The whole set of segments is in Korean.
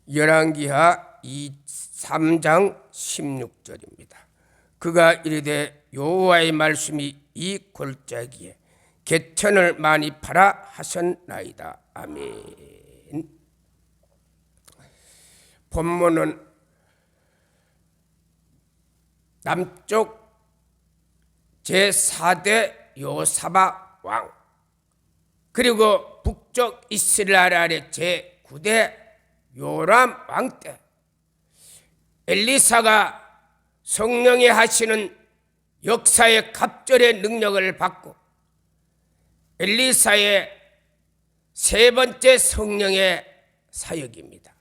열왕기하 3장 16절입니다. 그가 이르되 여호와의 말씀이 이 골짜기에 개천을 많이 팔아 하셨나이다. 아멘. 본문은 남쪽 제4대 여호사밧 왕, 그리고 북쪽 이스라엘 아래 제9대 요람 왕 때 엘리사가 성령이 하시는 역사의 갑절의 능력을 받고 엘리사의 세 번째 성령의 사역입니다.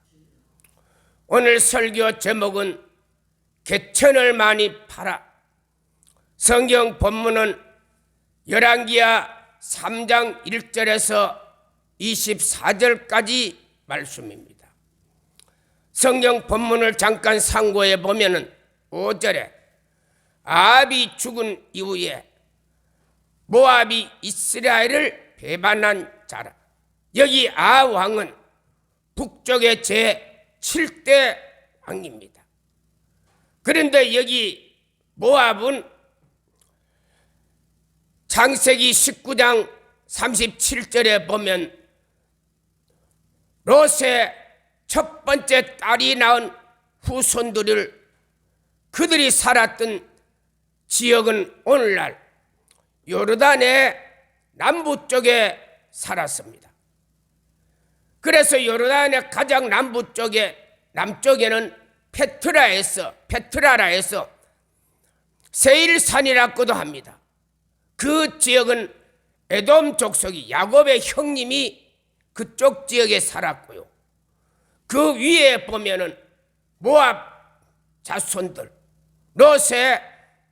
오늘 설교 제목은 개천을 많이 팔아. 성경 본문은 열왕기하 3장 1절에서 24절까지 말씀입니다. 성경 본문을 잠깐 상고해 보면은 5절에 아합이 죽은 이후에 모압이 이스라엘을 배반한 자라. 여기 아합 왕은 북쪽의 제7대 왕입니다. 그런데 여기 모압은 창세기 19장 37절에 보면 롯의 첫 번째 딸이 낳은 후손들을 그들이 살았던 지역은 오늘날 요르단의 남부 쪽에 살았습니다. 그래서 요르단의 가장 남부 쪽에 남쪽에는 페트라라 해서 세일산이라고도 합니다. 그 지역은 에돔 족속이 야곱의 형님이 그쪽 지역에 살았고요. 그 위에 보면은 모압 자손들, 롯의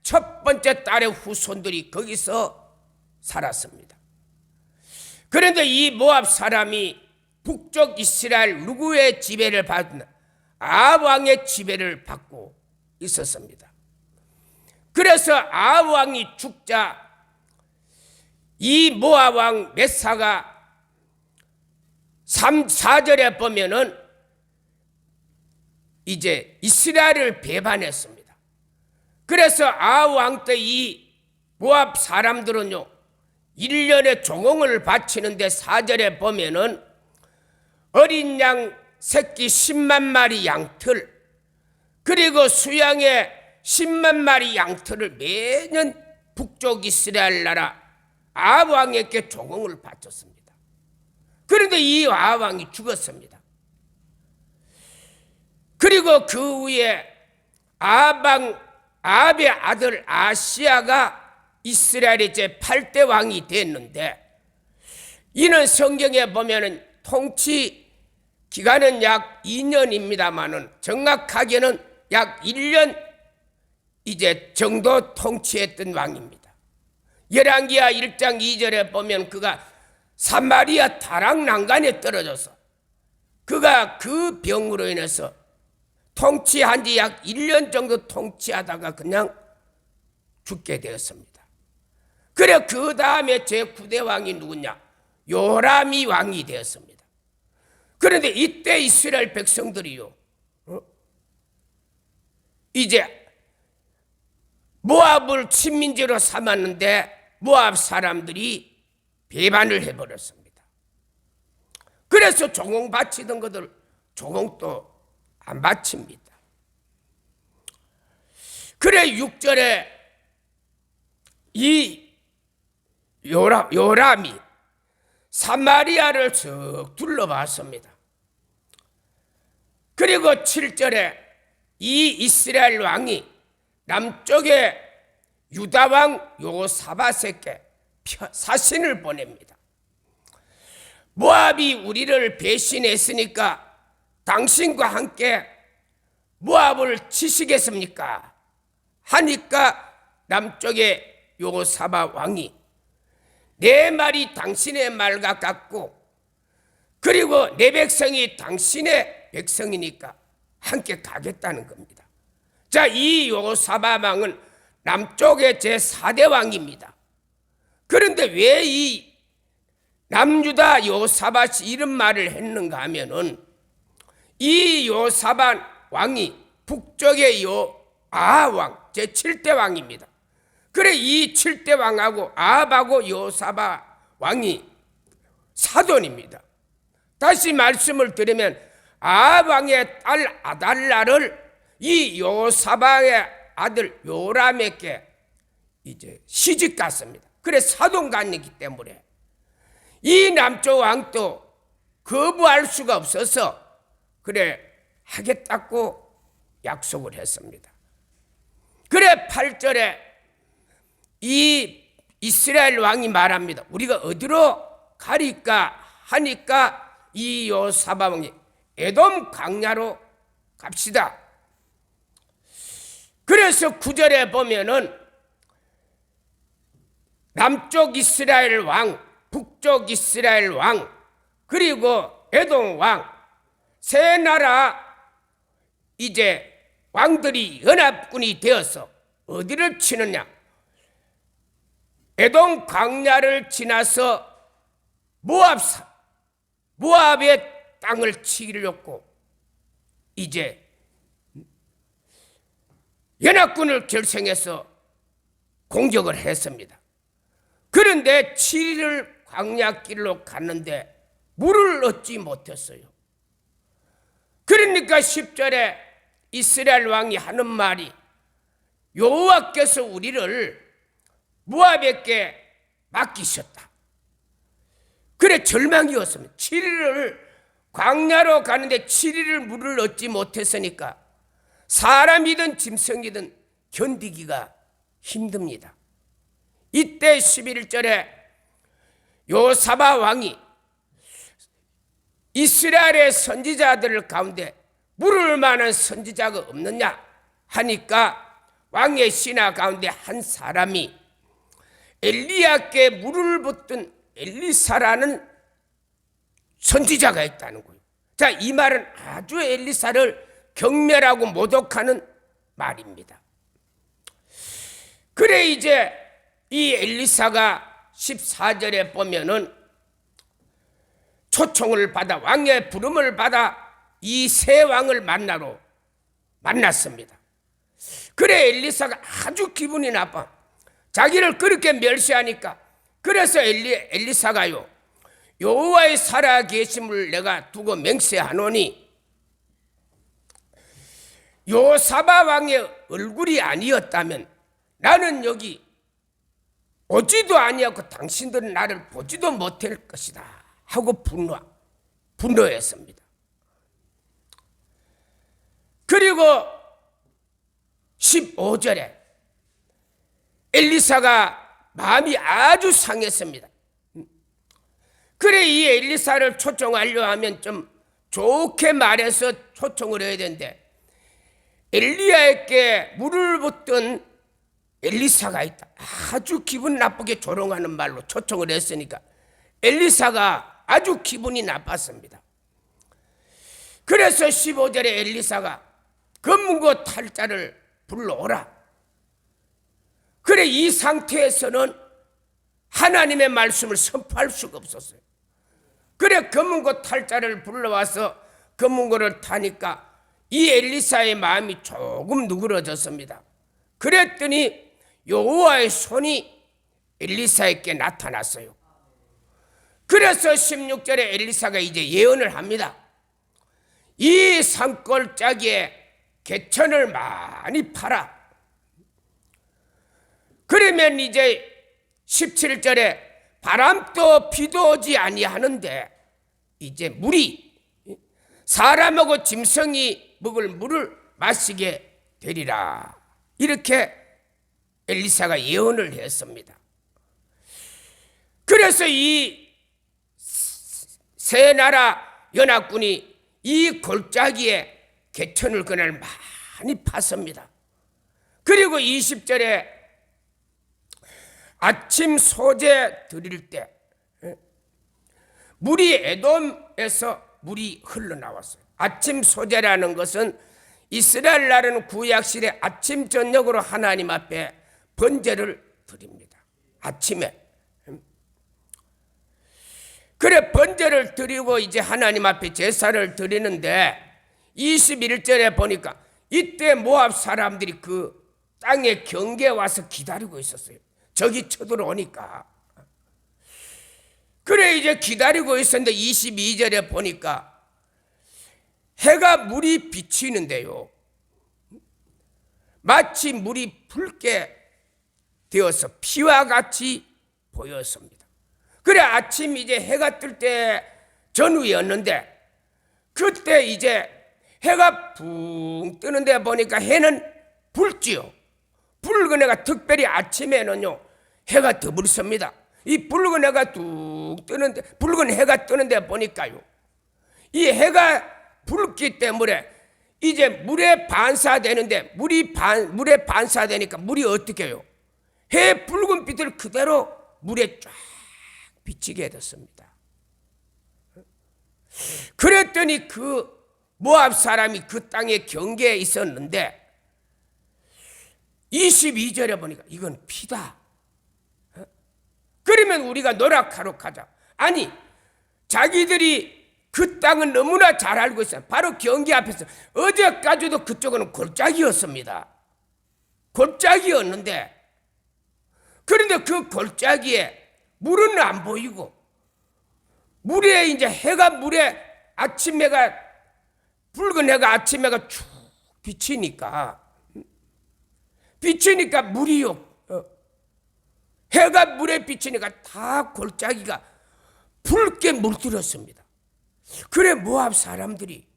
첫 번째 딸의 후손들이 거기서 살았습니다. 그런데 이 모압 사람이 북쪽 이스라엘 누구의 지배를 받는 아합 왕의 지배를 받고 있었습니다. 그래서 아합 왕이 죽자 이 모압 왕 메사가 4절에 보면은 이제 이스라엘을 배반했습니다. 그래서 아합 왕 때 이 모압 사람들은요 1년에 종ong을 바치는데 4절에 보면은 어린 양 새끼 10만 마리 양털, 그리고 수양의 10만 마리 양털을 매년 북쪽 이스라엘 나라 아합 왕에게 종ong을 바쳤습니다. 그런데 이 아합 왕이 죽었습니다. 그리고 그 후에 아합의 아들 아시야가 이스라엘의 제8대 왕이 됐는데, 이는 성경에 보면은 통치 기간은 약 2년입니다만은 정확하게는 약 1년 이제 정도 통치했던 왕입니다. 열왕기하 1장 2절에 보면 그가 사마리아 다락 난간에 떨어져서 그가 그 병으로 인해서 통치한 지 약 1년 정도 통치하다가 그냥 죽게 되었습니다. 그래 그 다음에 제9대 왕이 누구냐? 요람이 왕이 되었습니다. 그런데 이때 이스라엘 백성들이요 이제 모압을 친민지로 삼았는데 모압 사람들이 배반을 해버렸습니다. 그래서 종ong 바치던 것들 종ong도 안 바칩니다. 그래 6절에 이 요람이 사마리아를 쭉 둘러봤습니다. 그리고 7절에 이 이스라엘 왕이 남쪽에 유다 왕 여호사밧에게 사신을 보냅니다. 모압이 우리를 배신했으니까 당신과 함께 모압을 치시겠습니까? 하니까 남쪽의 여호사밧 왕이 내 말이 당신의 말과 같고 그리고 내 백성이 당신의 백성이니까 함께 가겠다는 겁니다. 자, 이 여호사밧 왕은 남쪽의 제4대 왕입니다. 그런데 왜 이 남유다 여호사밧이 이런 말을 했는가 하면은 이 요사반 왕이 북쪽의 아합왕 제7대 왕입니다. 그래 이 7대 왕하고 아합하고 요사바 왕이 사돈입니다. 다시 말씀을 드리면 아합 왕의 딸 아달라를 이 요사바의 아들 요람에게 이제 시집 갔습니다. 그래 사돈간이기 때문에 이 남쪽 왕도 거부할 수가 없어서 그래 하겠다고 약속을 했습니다. 그래 8절에 이 이스라엘 왕이 말합니다. 우리가 어디로 가리까 하니까 이 요사바 왕이 에돔 광야로 갑시다. 그래서 9절에 보면은 남쪽 이스라엘 왕, 북쪽 이스라엘 왕, 그리고 에돔 왕, 세 나라 이제 왕들이 연합군이 되어서 어디를 치느냐? 에돔 광야를 지나서 모압의 땅을 치려고 이제 연합군을 결성해서 공격을 했습니다. 그런데 7일 광야길로 갔는데 물을 얻지 못했어요. 그러니까 10절에 이스라엘 왕이 하는 말이 여호와께서 우리를 모압에게 맡기셨다. 그래 절망이었습니다. 7일을 광야로 가는데 7일을 물을 얻지 못했으니까 사람이든 짐승이든 견디기가 힘듭니다. 이때 11절에 요사바 왕이 이스라엘의 선지자들 가운데 물을 만한 선지자가 없느냐 하니까 왕의 신하 가운데 한 사람이 엘리야께 물을 붓던 엘리사라는 선지자가 있다는 거예요. 자, 이 말은 아주 엘리사를 경멸하고 모독하는 말입니다. 그래 이제 이 엘리사가 14절에 보면은 초청을 받아 왕의 부름을 받아 이 세 왕을 만났습니다. 그래 엘리사가 아주 기분이 나빠. 자기를 그렇게 멸시하니까 그래서 엘리사가요 여호와의 살아 계심을 내가 두고 맹세하노니 요사바 왕의 얼굴이 아니었다면 나는 여기 오지도 아니하고 당신들은 나를 보지도 못할 것이다 하고 분노했습니다. 그리고 15절에 엘리사가 마음이 아주 상했습니다. 그래 이 엘리사를 초청하려 하면 좀 좋게 말해서 초청을 해야 되는데 엘리야에게 물을 붓던 엘리사가 있다. 아주 기분 나쁘게 조롱하는 말로 초청을 했으니까 엘리사가 아주 기분이 나빴습니다. 그래서 15절에 엘리사가 검은고 탈자를 불러오라. 그래 이 상태에서는 하나님의 말씀을 선포할 수가 없었어요. 그래 검은고 탈자를 불러와서 검은고를 타니까 이 엘리사의 마음이 조금 누그러졌습니다. 그랬더니 여호와의 손이 엘리사에게 나타났어요. 그래서 16절에 엘리사가 이제 예언을 합니다. 이 산골짜기에 개천을 많이 팔아. 그러면 이제 17절에 바람도 비도 오지 아니하는데 이제 물이 사람하고 짐승이 먹을 물을 마시게 되리라. 이렇게 엘리사가 예언을 했습니다. 그래서 이 세 나라 연합군이 이 골짜기에 개천을 그날 많이 팠습니다. 그리고 20절에 아침 소재 드릴 때 물이 에돔에서 물이 흘러나왔어요. 아침 소재라는 것은 이스라엘 나라는 구약시대 아침 저녁으로 하나님 앞에 번제를 드립니다. 아침에. 그래 번제를 드리고 이제 하나님 앞에 제사를 드리는데 21절에 보니까 이때 모압 사람들이 그 땅의 경계에 와서 기다리고 있었어요. 적이 쳐들어오니까. 그래 이제 기다리고 있었는데 22절에 보니까 해가 물이 비치는데요, 마치 물이 붉게 되어서 피와 같이 보였습니다. 그래 아침 이제 해가 뜰 때 전후였는데, 그때 이제 해가 붕 뜨는데 보니까 해는 붉지요. 붉은 해가, 특별히 아침에는요 해가 더 붉습니다. 이 붉은 해가 뚝 뜨는데, 붉은 해가 뜨는데 보니까요, 이 해가 붉기 때문에 이제 물에 반사되는데, 물에 반사되니까 물이 어떻게 해요? 해의 붉은 빛을 그대로 물에 쫙 비치게 됐습니다. 그랬더니 그 모압 사람이 그 땅의 경계에 있었는데 22절에 보니까 이건 피다. 그러면 우리가 노력하러 가자. 아니, 자기들이 그 땅은 너무나 잘 알고 있어요. 바로 경계 앞에서. 어제까지도 그쪽은 골짜기였습니다. 골짜기였는데, 그런데 그 골짜기에 물은 안 보이고, 물에 이제 해가, 물에 아침 해가, 붉은 해가 아침 해가 쭉 비치니까 물이요, 해가 물에 비치니까 다 골짜기가 붉게 물들었습니다. 그래 모압 사람들이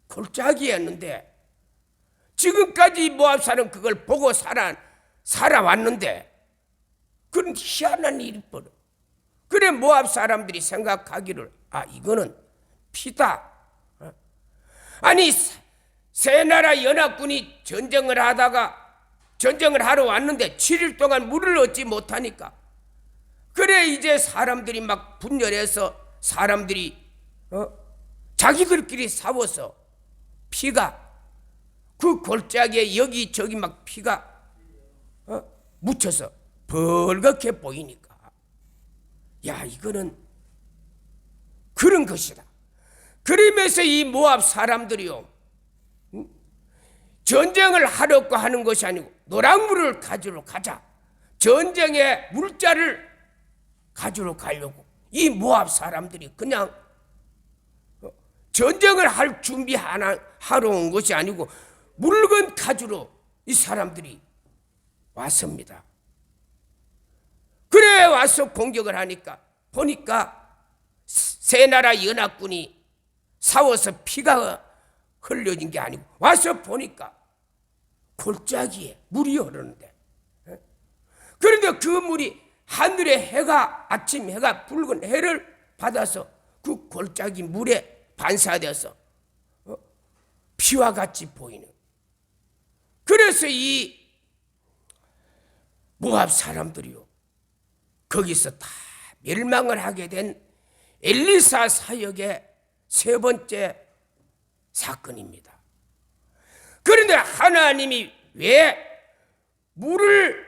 골짜기였는데, 지금까지 모압 사람은 그걸 보고 살아왔는데 그런 희한한 일이 벌어. 그래 모압 사람들이 생각하기를, 이거는 피다. 아니, 세 나라 연합군이 전쟁을 하러 왔는데 7일 동안 물을 얻지 못하니까, 그래 이제 사람들이 막 분열해서 사람들이 자기들끼리 싸워서 피가 그 골짜기에 여기저기 막 피가 묻혀서 벌겋게 보이니까, 야 이거는 그런 것이다. 그러면서 이 모압 사람들이요, 전쟁을 하려고 하는 것이 아니고 노랑물을 가지러 가자, 전쟁의 물자를 가지러 가려고 이 모압 사람들이 그냥 전쟁을 할 준비하러 온 것이 아니고 물건 가지러 이 사람들이 왔습니다. 그래 와서 공격을 하니까 보니까 세 나라 연합군이 싸워서 피가 흘려진 게 아니고, 와서 보니까 골짜기에 물이 흐르는데, 그런데 그 물이 하늘의 해가, 아침 해가, 붉은 해를 받아서 그 골짜기 물에 반사돼서 피와 같이 보이는. 그래서 이 모압 사람들이요, 거기서 다 멸망을 하게 된 엘리사 사역의 세 번째 사건입니다. 그런데 하나님이 왜 물을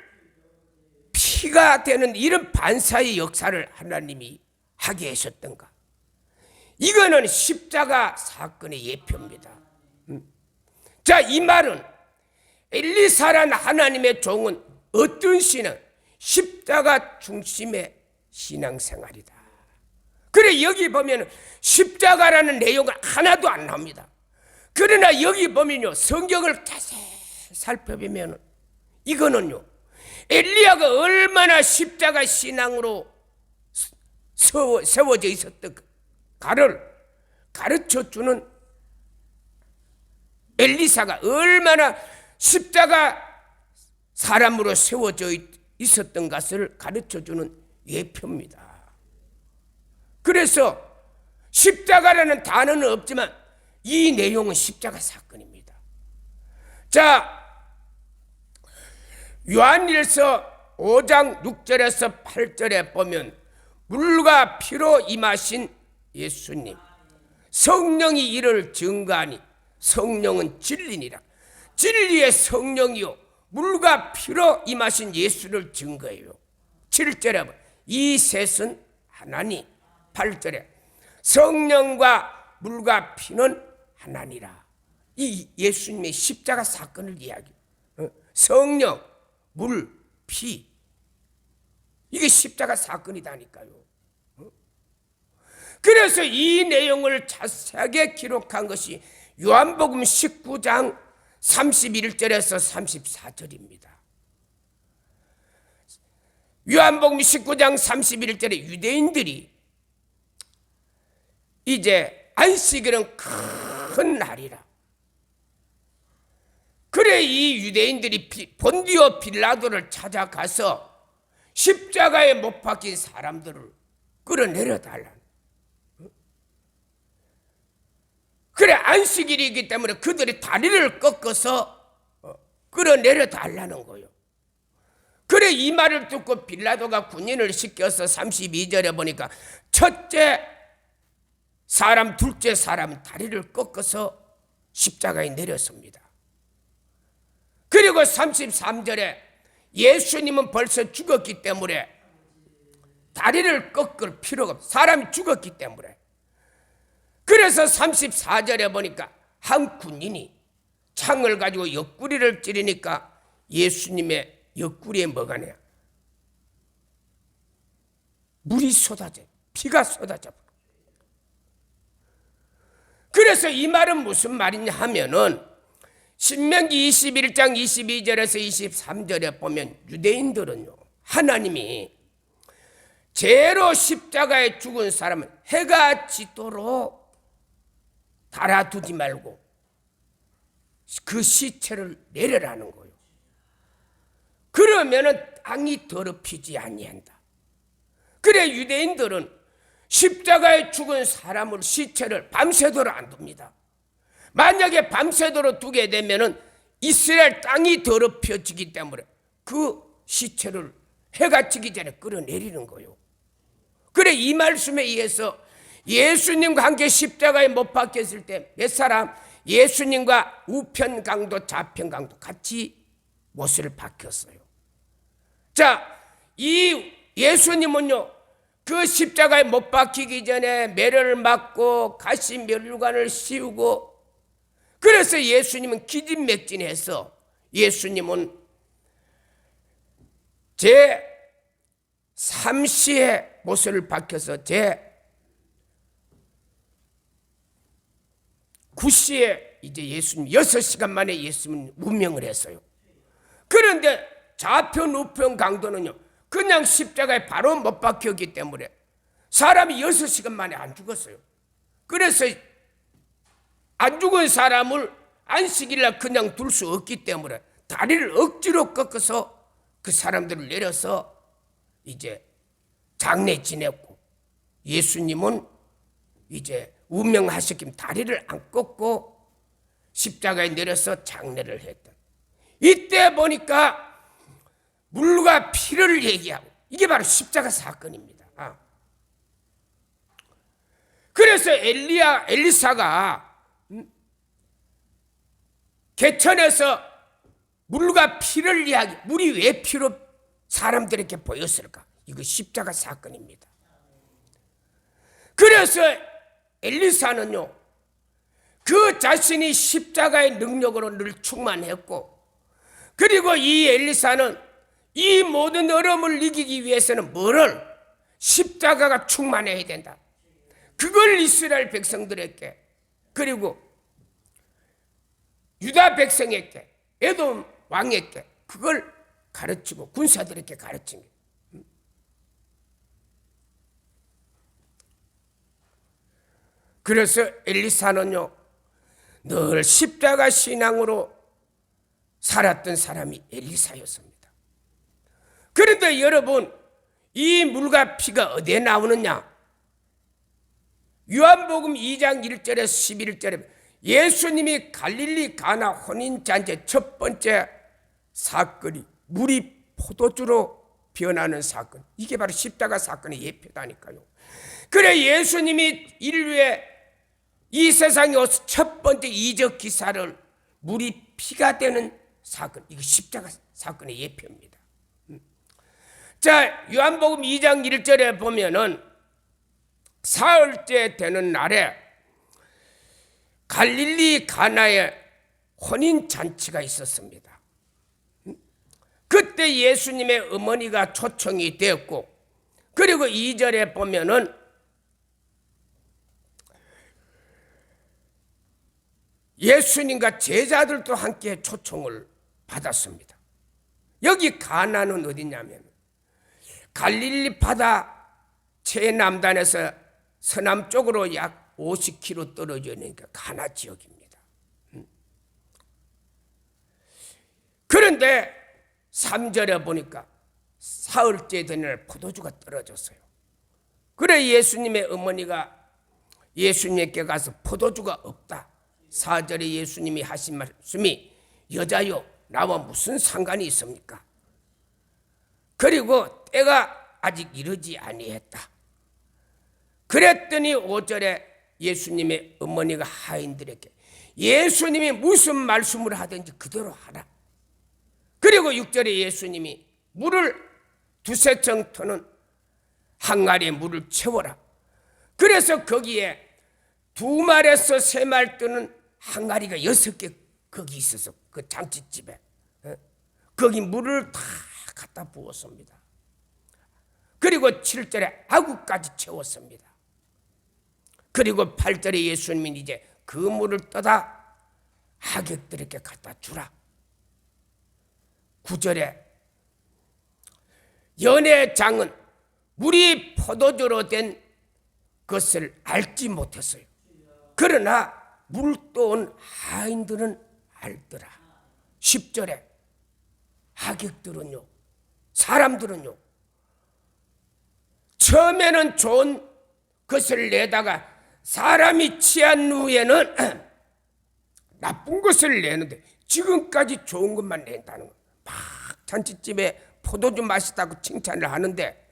피가 되는 이런 반사의 역사를 하나님이 하게 하셨던가? 이거는 십자가 사건의 예표입니다. 자, 이 말은 엘리사란 하나님의 종은 어떤 신은 십자가 중심의 신앙생활이다. 그래 여기 보면 십자가라는 내용은 하나도 안 나옵니다. 그러나 여기 보면요, 성경을 자세히 살펴보면 이거는요, 엘리야가 얼마나 십자가 신앙으로 세워져 있었던가를 가르쳐주는, 엘리사가 얼마나 십자가 사람으로 세워져 있었던 것을 가르쳐주는 예표입니다. 그래서 십자가라는 단어는 없지만 이 내용은 십자가 사건입니다. 자, 요한일서 5장 6절에서 8절에 보면 물과 피로 임하신 예수님, 성령이 이를 증거하니 성령은 진리니라. 진리의 성령이요 물과 피로 임하신 예수를 증거해요. 7절에 보면 이 셋은 하나니, 8절에 성령과 물과 피는 하나니라. 이 예수님의 십자가 사건을 이야기해요. 성령, 물, 피, 이게 십자가 사건이다니까요. 그래서 이 내용을 자세하게 기록한 것이 요한복음 19장 31절에서 34절입니다. 요한복음 19장 31절에 유대인들이 이제 안식일은 큰 날이라. 그래 이 유대인들이 본디오 빌라도를 찾아가서 십자가에 못 박힌 사람들을 끌어내려 달라. 그래 안식일이기 때문에 그들이 다리를 꺾어서 끌어내려 달라는 거예요. 그래 이 말을 듣고 빌라도가 군인을 시켜서 32절에 보니까 첫째 사람, 둘째 사람 다리를 꺾어서 십자가에 내렸습니다. 그리고 33절에 예수님은 벌써 죽었기 때문에 다리를 꺾을 필요가 없어요. 사람이 죽었기 때문에. 그래서 34절에 보니까 한 군인이 창을 가지고 옆구리를 찌르니까 예수님의 옆구리에 뭐가 나요? 물이 쏟아져, 피가 쏟아져. 그래서 이 말은 무슨 말이냐 하면은 신명기 21장 22절에서 23절에 보면 유대인들은요, 하나님이 죄로 십자가에 죽은 사람은 해가 지도록 달아두지 말고 그 시체를 내려라는 거예요. 그러면은 땅이 더럽히지 아니한다. 그래 유대인들은 십자가에 죽은 사람을 시체를 밤새도록 안 둡니다. 만약에 밤새도록 두게 되면은 이스라엘 땅이 더럽혀지기 때문에 그 시체를 해가 지기 전에 끌어내리는 거예요. 그래 이 말씀에 의해서 예수님과 함께 십자가에 못 박혔을 때 몇 사람 예수님과 우편 강도 좌편 강도 같이 못을 박혔어요. 자, 이 예수님은요 그 십자가에 못 박히기 전에 매를 맞고 가시 멸류관을 씌우고, 그래서 예수님은 기진맥진해서 예수님은 제 3시에 못을 박혀서 제 9시에 이제 예수님 6시간 만에 예수님은 운명을 했어요. 그런데 좌편 우편 강도는요 그냥 십자가에 바로 못 박혔기 때문에 사람이 6시간 만에 안 죽었어요. 그래서 안 죽은 사람을 안식일날 그냥 둘 수 없기 때문에 다리를 억지로 꺾어서 그 사람들을 내려서 이제 장례 지냈고, 예수님은 이제 운명하셨기 다리를 안 꺾고 십자가에 내려서 장례를 했다. 이때 보니까 물과 피를 얘기하고, 이게 바로 십자가 사건입니다. 그래서 엘리사가 개천에서 물과 피를 이야기, 물이 왜 피로 사람들에게 보였을까? 이거 십자가 사건입니다. 그래서 엘리사는요 그 자신이 십자가의 능력으로 늘 충만했고, 그리고 이 엘리사는 이 모든 어려움을 이기기 위해서는 뭐를? 십자가가 충만해야 된다. 그걸 이스라엘 백성들에게, 그리고 유다 백성에게, 에돔 왕에게 그걸 가르치고 군사들에게 가르친 거예요. 그래서 엘리사는요 늘 십자가 신앙으로 살았던 사람이 엘리사였습니다. 그런데 여러분, 이 물과 피가 어디에 나오느냐? 요한복음 2장 1절에서 11절에 예수님이 갈릴리 가나 혼인잔치 첫 번째 사건이 물이 포도주로 변하는 사건, 이게 바로 십자가 사건의 예표다니까요. 그래 예수님이 인류에 이 세상에 와서 첫 번째 이적 기사를 물이 피가 되는 사건, 이거 십자가 사건의 예표입니다. 자, 요한복음 2장 1절에 보면은 사흘째 되는 날에 갈릴리 가나에 혼인 잔치가 있었습니다. 그때 예수님의 어머니가 초청이 되었고, 그리고 2절에 보면은 예수님과 제자들도 함께 초청을 받았습니다. 여기 가나는 어디냐면 갈릴리 바다 최남단에서 서남쪽으로 약 50km 떨어져 있으니까 가나 지역입니다. 그런데 3절에 보니까 사흘째 되는 날 포도주가 떨어졌어요. 그래 예수님의 어머니가 예수님께 가서 포도주가 없다. 4절에 예수님이 하신 말씀이 여자여 나와 무슨 상관이 있습니까? 그리고 때가 아직 이르지 아니했다. 그랬더니 5절에 예수님의 어머니가 하인들에게 예수님이 무슨 말씀을 하든지 그대로 하라. 그리고 6절에 예수님이 물을 두세 청 터는 항아리에 물을 채워라. 그래서 거기에 2말에서 3말 뜨는 항아리가 6개 거기 있어서 그 잔치집에 거기 물을 다 갖다 부었습니다. 그리고 7절에 아구까지 채웠습니다. 그리고 8절에 예수님이 이제 그 물을 떠다 하객들에게 갖다 주라. 9절에 연회장은 물이 포도주로 된 것을 알지 못했어요. 그러나 물 떠온 하인들은 알더라. 10절에 하객들은요, 사람들은요, 처음에는 좋은 것을 내다가 사람이 취한 후에는 나쁜 것을 내는데 지금까지 좋은 것만 낸다는 거예요. 막 잔치집에 포도주 맛있다고 칭찬을 하는데,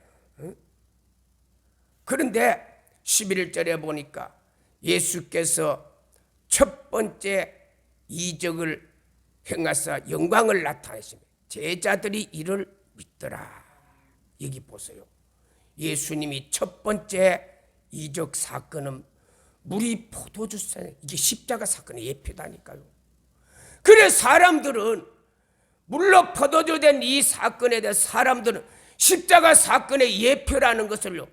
그런데 11절에 보니까 예수께서 첫 번째 이적을 행하사 영광을 나타내십니다. 제자들이 이를 믿더라. 여기 보세요. 예수님이 첫 번째 이적 사건은 물이 포도주 사건, 이게 십자가 사건의 예표다니까요. 그래 사람들은 물로 포도주 된 이 사건에 대해 사람들은 십자가 사건의 예표라는 것을요,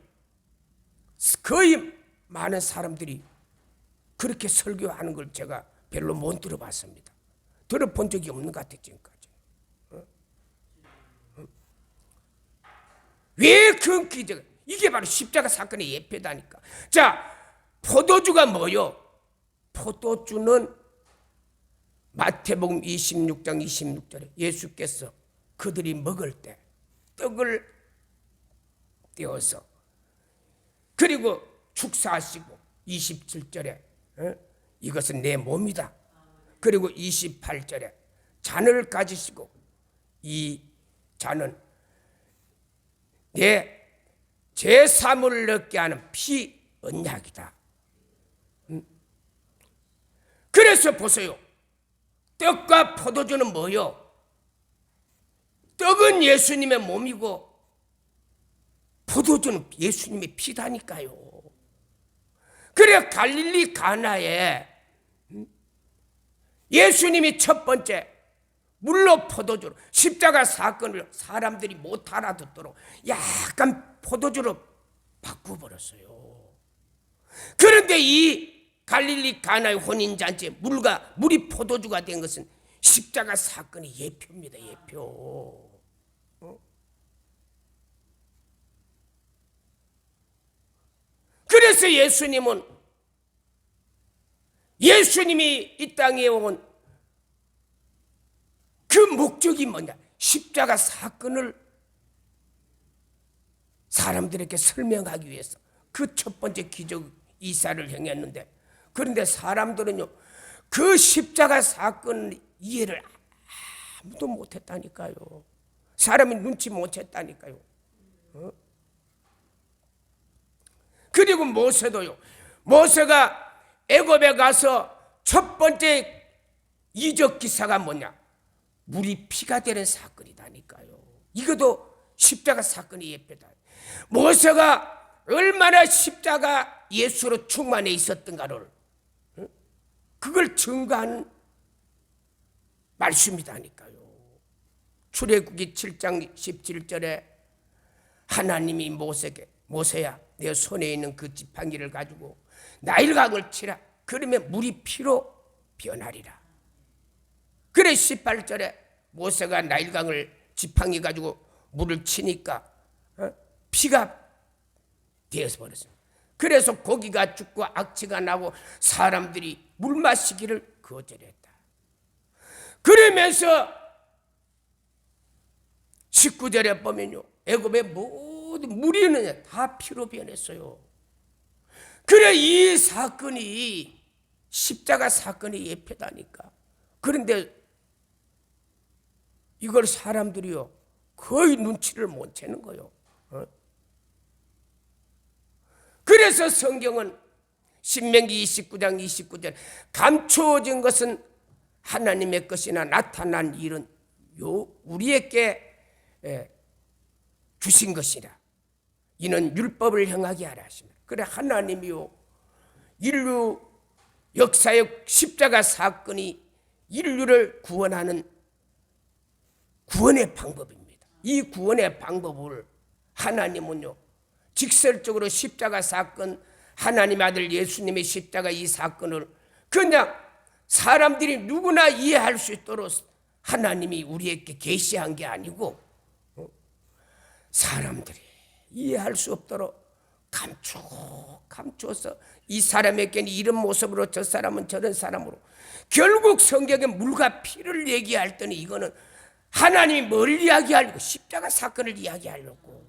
거의 많은 사람들이 그렇게 설교하는 걸 제가 별로 못 들어봤습니다. 들어본 적이 없는 것 같아요, 지금까지. 왜 그 기적? 이게 바로 십자가 사건의 예표다니까. 자, 포도주가 뭐요? 포도주는 마태복음 26장 26절에 예수께서 그들이 먹을 때 떡을 떼어서 그리고 축사하시고 27절에 이것은 내 몸이다. 그리고 28절에 잔을 가지시고 이 잔은 내 제3을 넣게 하는 피 언약이다. 그래서 보세요. 떡과 포도주는 뭐요? 떡은 예수님의 몸이고 포도주는 예수님의 피다니까요. 그래 갈릴리 가나에 예수님이 첫 번째 물로 포도주로 십자가 사건을 사람들이 못 알아듣도록 약간 포도주로 바꿔버렸어요. 그런데 이 갈릴리 가나의 혼인잔치에 물이 포도주가 된 것은 십자가 사건의 예표입니다. 예표. 그래서 예수님이 이 땅에 온 그 목적이 뭐냐? 십자가 사건을 사람들에게 설명하기 위해서 그 첫 번째 기적 이사를 행했는데, 그런데 사람들은요 그 십자가 사건 이해를 아무도 못했다니까요. 사람이 눈치 못 챘다니까요. 그리고 모세도요. 모세가 애굽에 가서 첫 번째 이적 기사가 뭐냐? 물이 피가 되는 사건이다니까요. 이것도 십자가 사건의 예표다. 모세가 얼마나 십자가 예수로 충만해 있었던가를 그걸 증거하는 말씀이다니까요. 출애굽기 7장 17절에 하나님이 모세에게 모세야 내 손에 있는 그 지팡이를 가지고 나일강을 치라. 그러면 물이 피로 변하리라. 그래 18절에 모세가 나일강을 지팡이 가지고 물을 치니까 피가 되어서 버렸습니다. 그래서 고기가 죽고 악취가 나고 사람들이 물 마시기를 거절했다. 그러면서 19절에 보면요, 애굽의 모든 물이 있느냐 다 피로 변했어요. 그래 이 사건이 십자가 사건의 예표다니까. 그런데 이걸 사람들이요 거의 눈치를 못 채는 거예요. 그래서 성경은 신명기 29장 29절 감추어진 것은 하나님의 것이나 나타난 일은 우리에게 주신 것이라. 이는 율법을 행하게 하라 하십니다. 그래 하나님이요 인류 역사의 십자가 사건이 인류를 구원하는 구원의 방법입니다. 이 구원의 방법을 하나님은요 직설적으로 십자가 사건, 하나님 아들 예수님의 십자가 이 사건을 그냥 사람들이 누구나 이해할 수 있도록 하나님이 우리에게 계시한 게 아니고 사람들이 이해할 수 없도록 감추어서 이 사람에게는 이런 모습으로 저 사람은 저런 사람으로 결국 성경에 물과 피를 얘기할 때는 이거는 하나님이 뭘 이야기하려고 십자가 사건을 이야기하려고.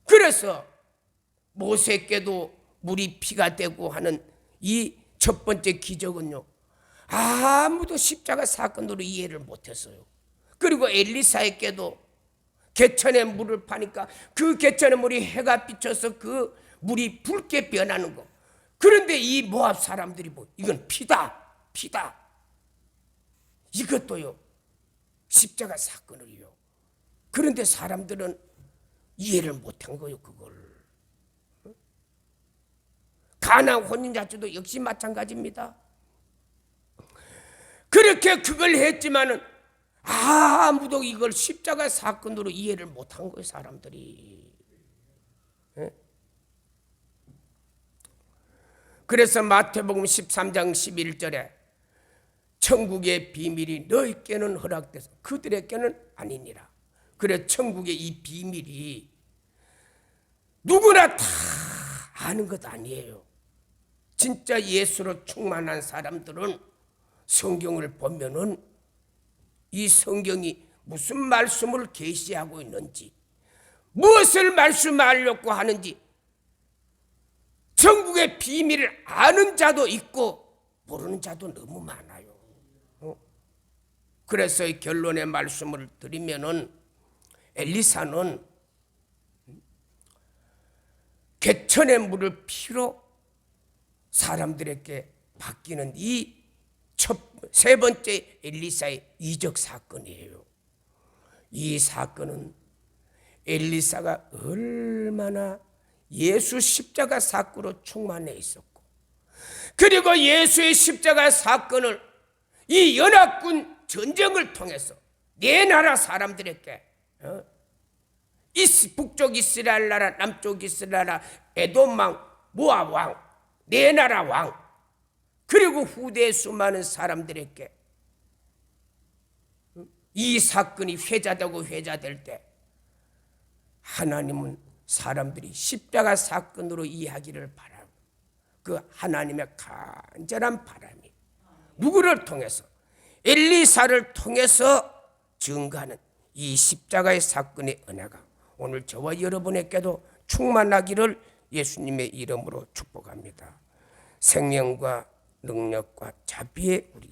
그래서 모세께도 물이 피가 되고 하는 이 첫 번째 기적은요 아무도 십자가 사건으로 이해를 못했어요. 그리고 엘리사에게도 개천에 물을 파니까 그 개천의 물이 해가 비쳐서 그 물이 붉게 변하는 거. 그런데 이 모압 사람들이 이건 피다 이것도요 십자가 사건을요. 그런데 사람들은 이해를 못한 거예요. 그걸. 가나 혼인잔치도 역시 마찬가지입니다. 그렇게 그걸 했지만은 아무도 이걸 십자가 사건으로 이해를 못한 거예요. 사람들이. 그래서 마태복음 13장 11절에 천국의 비밀이 너희께는 허락돼서 그들에게는 아니니라. 그래 천국의 이 비밀이 누구나 다 아는 것 아니에요. 진짜 예수로 충만한 사람들은 성경을 보면은 이 성경이 무슨 말씀을 계시하고 있는지 무엇을 말씀하려고 하는지 천국의 비밀을 아는 자도 있고 모르는 자도 너무 많아요. 그래서 이 결론의 말씀을 드리면은 엘리사는 개천의 물을 피로 사람들에게 바뀌는 이 세 번째 엘리사의 이적 사건이에요. 이 사건은 엘리사가 얼마나 예수 십자가 사건으로 충만해 있었고 그리고 예수의 십자가 사건을 이 연합군 전쟁을 통해서 네 나라 사람들에게 북쪽 이스라엘 나라, 남쪽 이스라엘 나라, 에돔 왕, 모압 왕, 네 나라 왕 그리고 후대의 수많은 사람들에게 이 사건이 회자되고 회자될 때 하나님은 사람들이 십자가 사건으로 이해하기를 바라고 그 하나님의 간절한 바람이 누구를 통해서 엘리사를 통해서 증거하는 이 십자가의 사건의 은혜가 오늘 저와 여러분에게도 충만하기를 예수님의 이름으로 축복합니다. 생명과 능력과 자비의 우리